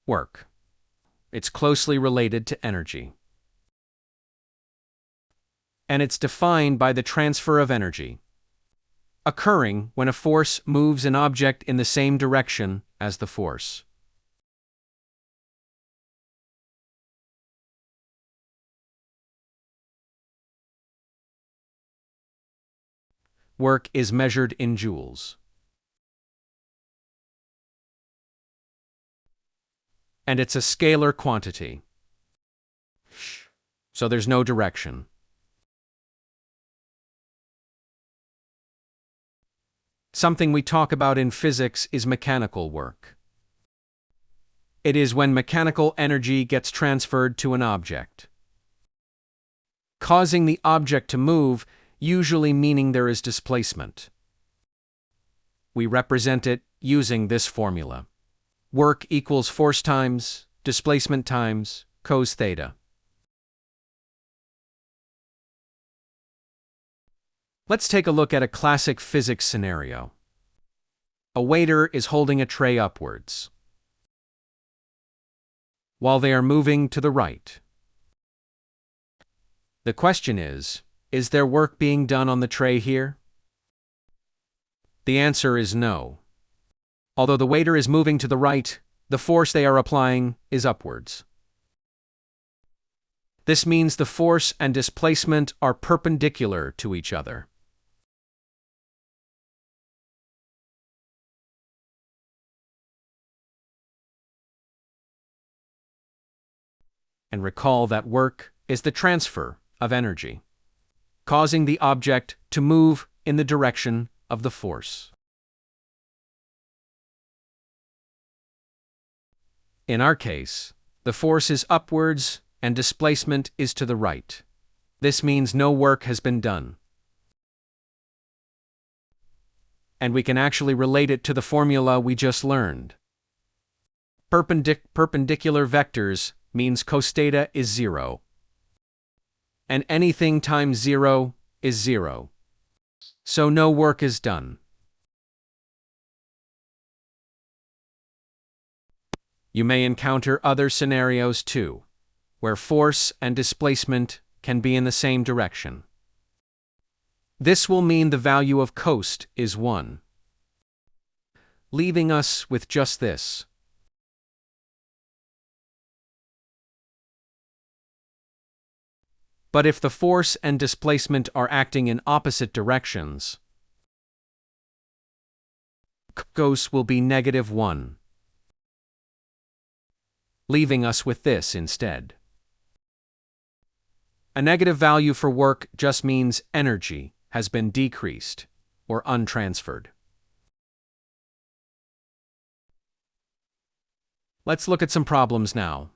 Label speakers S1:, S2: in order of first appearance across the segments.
S1: Work. It's closely related to energy. And it's defined by the transfer of energy, occurring when a force moves an object in the same direction as the force. Work is measured in joules. And it's a scalar quantity. So there's no direction. Something we talk about in physics is mechanical work. It is when mechanical energy gets transferred to an object, causing the object to move, usually meaning there is displacement. We represent it using this formula. Work equals force times displacement times cos theta. Let's take a look at a classic physics scenario. A waiter is holding a tray upwards, while they are moving to the right. The question is there work being done on the tray here? The answer is no. Although the waiter is moving to the right, the force they are applying is upwards. This means the force and displacement are perpendicular to each other. And recall that work is the transfer of energy, causing the object to move in the direction of the force. In our case, the force is upwards and displacement is to the right. This means no work has been done. And we can actually relate it to the formula we just learned. Perpendicular vectors means cos theta is 0. And anything times 0 is 0. So no work is done. You may encounter other scenarios too, where force and displacement can be in the same direction. This will mean the value of cos is 1, leaving us with just this. But if the force and displacement are acting in opposite directions, cos will be -1, leaving us with this instead. A negative value for work just means energy has been decreased or untransferred. Let's look at some problems now.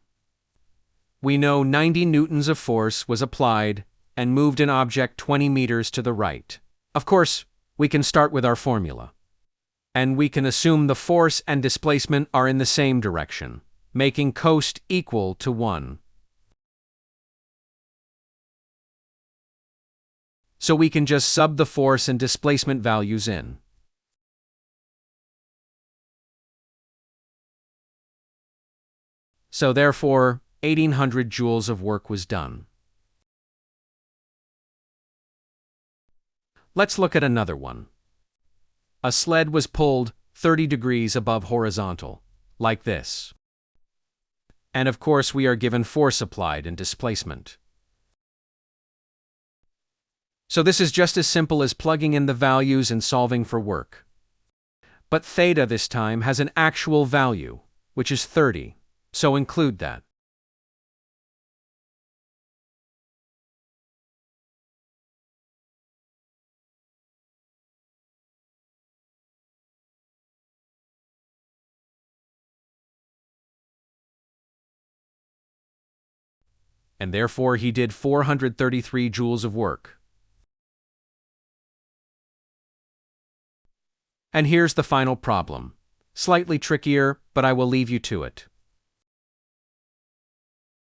S1: We know 90 newtons of force was applied and moved an object 20 meters to the right. Of course, we can start with our formula. And we can assume the force and displacement are in the same direction, making cos equal to 1. So we can just sub the force and displacement values in. So therefore, 1800 joules of work was done. Let's look at another one. A sled was pulled 30 degrees above horizontal, like this. And of course we are given force applied and displacement. So this is just as simple as plugging in the values and solving for work. But theta this time has an actual value, which is 30, so include that. And therefore he did 433 joules of work. And here's the final problem. Slightly trickier, but I will leave you to it.